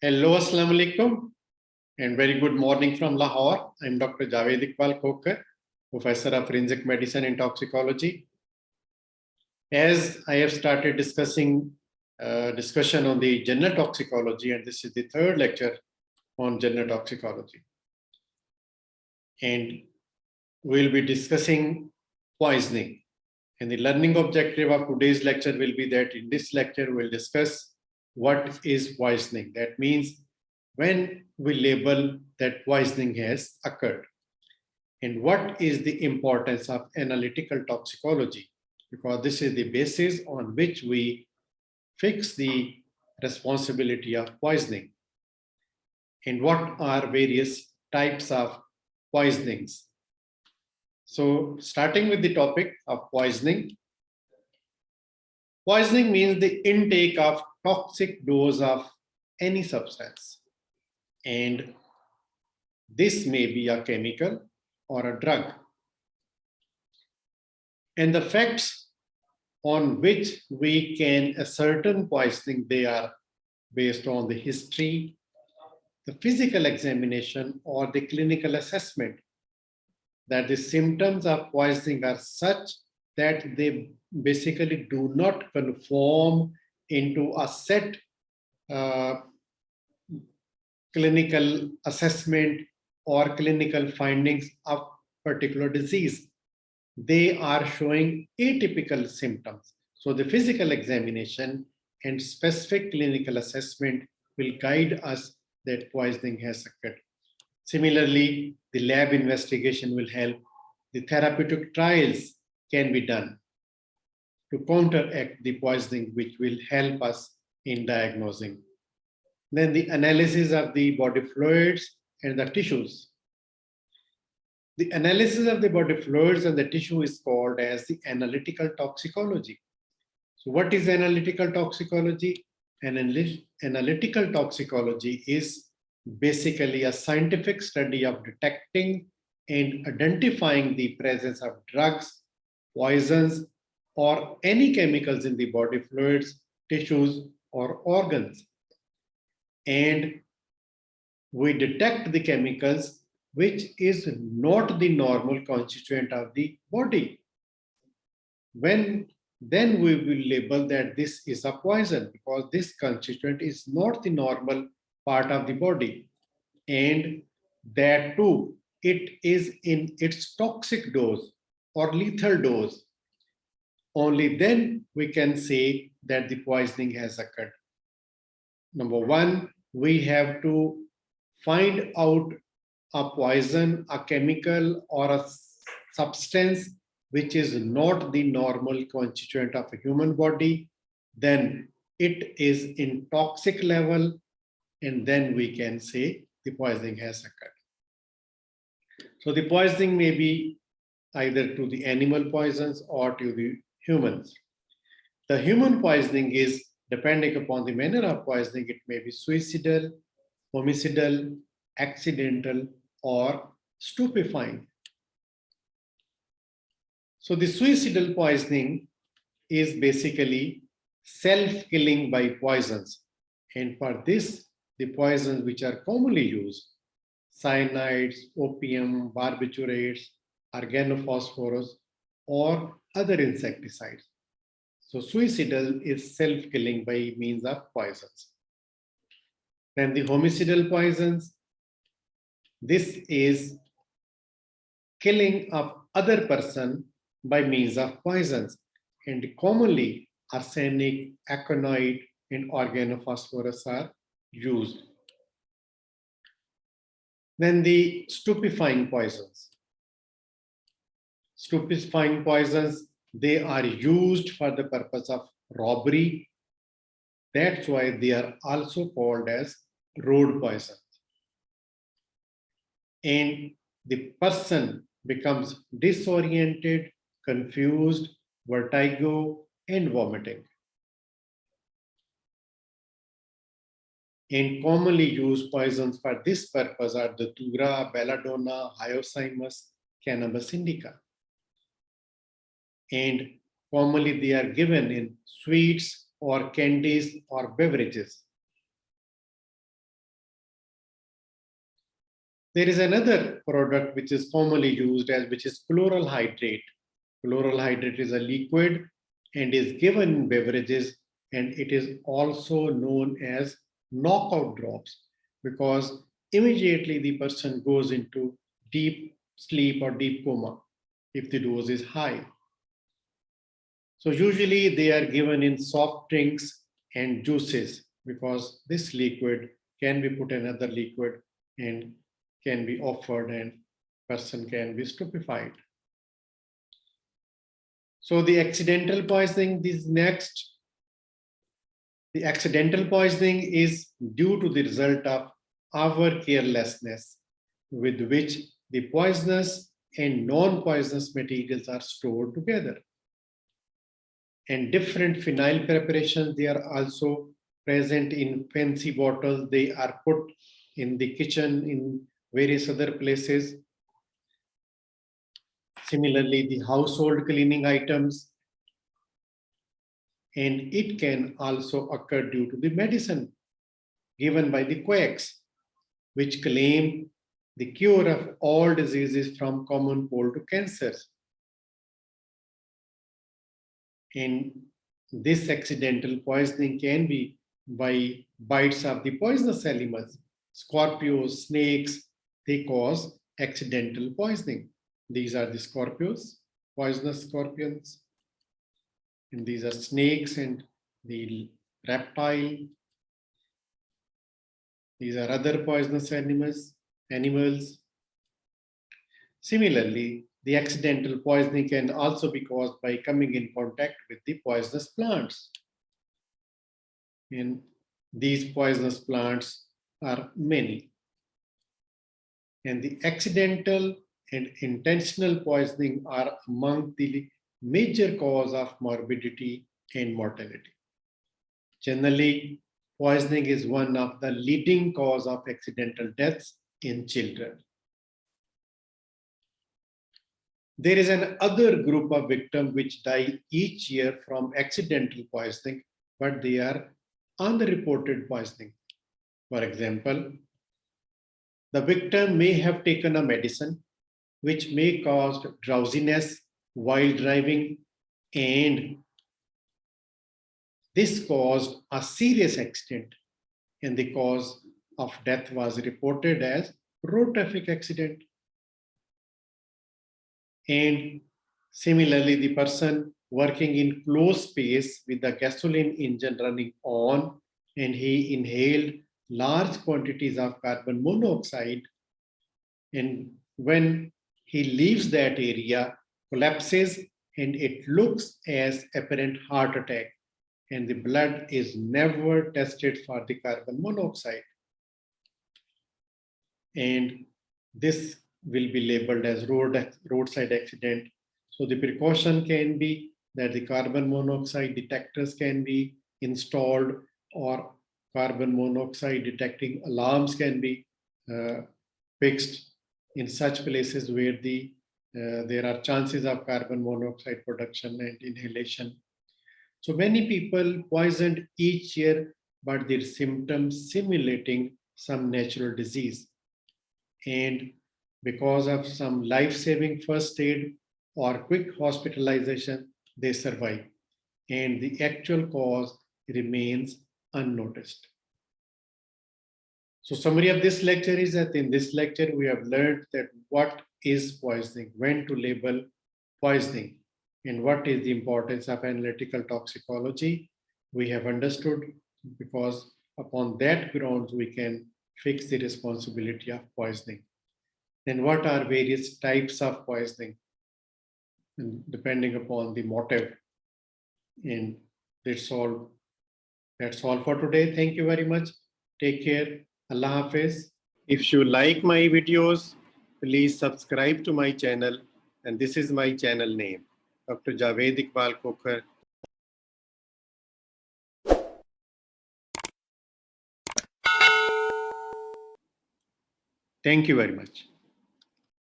Hello, Assalamu alaikum, and very good morning from Lahore. I'm Dr. Javed Iqbal Khokar, Professor of Forensic Medicine and Toxicology. As I have started discussion on the general toxicology, and this is the third lecture on general toxicology. And we'll be discussing poisoning. And the learning objective of today's lecture will be that in this lecture, we'll discuss what is poisoning. That means when we label that poisoning has occurred. And what is the importance of analytical toxicology? Because this is the basis on which we fix the responsibility of poisoning. And what are various types of poisonings? So starting with the topic of poisoning. Poisoning means the intake of toxic dose of any substance. And this may be a chemical or a drug. And the facts on which we can ascertain poisoning, they are based on the history, the physical examination, or the clinical assessment, that the symptoms of poisoning are such that they basically do not conform into a set clinical assessment or clinical findings of particular disease. They are showing atypical symptoms. So the physical examination and specific clinical assessment will guide us that poisoning has occurred. Similarly, the lab investigation will help. The therapeutic trials can be done to counteract the poisoning, which will help us in diagnosing. Then the analysis of the body fluids and the tissues. The analysis of the body fluids and the tissue is called as the analytical toxicology. So what is analytical toxicology? Analytical toxicology is basically a scientific study of detecting and identifying the presence of drugs, poisons, or any chemicals in the body fluids, tissues, or organs. And we detect the chemicals which is not the normal constituent of the body. Then we will label that this is a poison because this constituent is not the normal part of the body. And that too, it is in its toxic dose or lethal dose. Only then we can say that the poisoning has occurred. Number one, we have to find out a poison, a chemical, or a substance which is not the normal constituent of a human body. Then it is in toxic level, and then we can say the poisoning has occurred. So the poisoning may be either to the animal poisons or to the humans. The human poisoning is, depending upon the manner of poisoning, it may be suicidal, homicidal, accidental, or stupefying. So the suicidal poisoning is basically self-killing by poisons. And for this, the poisons which are commonly used, cyanides, opium, barbiturates, organophosphorus, or other insecticides. So suicidal is self-killing by means of poisons. Then the homicidal poisons, this is killing of other person by means of poisons, and commonly arsenic, aconite, and organophosphorus are used. Then the stupefying poisons. Stupefying poisons, they are used for the purpose of robbery. That's why they are also called as road poisons. And the person becomes disoriented, confused, vertigo, and vomiting. And commonly used poisons for this purpose are the datura, belladonna, hyoscyamus, cannabis indica. And commonly they are given in sweets or candies or beverages. There is another product which is commonly used as which is chloral hydrate. Chloral hydrate is a liquid and is given in beverages, and it is also known as knockout drops because immediately the person goes into deep sleep or deep coma if the dose is high. So usually they are given in soft drinks and juices because this liquid can be put in another liquid and can be offered and person can be stupefied. So the accidental poisoning is next. The accidental poisoning is due to the result of our carelessness with which the poisonous and non-poisonous materials are stored together. And different phenyl preparations, they are also present in fancy bottles. They are put in the kitchen in various other places. Similarly, the household cleaning items. And it can also occur due to the medicine given by the quacks, which claim the cure of all diseases from common cold to cancers. And this accidental poisoning can be by bites of the poisonous animals. Scorpions, snakes, they cause accidental poisoning. These are the scorpions, poisonous scorpions. And these are snakes and the reptile. These are other poisonous animals. Similarly, the accidental poisoning can also be caused by coming in contact with the poisonous plants. And these poisonous plants are many. And the accidental and intentional poisoning are among the major cause of morbidity and mortality. Generally, poisoning is one of the leading cause of accidental deaths in children. There is another group of victims which die each year from accidental poisoning, but they are unreported poisoning. For example, the victim may have taken a medicine which may cause drowsiness while driving, and this caused a serious accident, and the cause of death was reported as road traffic accident. And similarly, the person working in closed space with the gasoline engine running on, and he inhaled large quantities of carbon monoxide, and when he leaves that area, collapses, and it looks as apparent heart attack, and the blood is never tested for the carbon monoxide. And this will be labeled as roadside accident. So the precaution can be that the carbon monoxide detectors can be installed, or carbon monoxide detecting alarms can be fixed in such places where there are chances of carbon monoxide production and inhalation. So many people poisoned each year, but their symptoms simulating some natural disease. And because of some life-saving first aid or quick hospitalization, they survive. And the actual cause remains unnoticed. So summary of this lecture is that in this lecture, we have learned that what is poisoning, when to label poisoning, and what is the importance of analytical toxicology. We have understood, because upon that grounds, we can fix the responsibility of poisoning. Then what are various types of poisoning, and depending upon the motive. And that's all for today. Thank you very much. Take care. Allah Hafiz. If you like my videos, please subscribe to my channel. And this is my channel name, Dr. Javed Iqbal Kokhar. Thank you very much.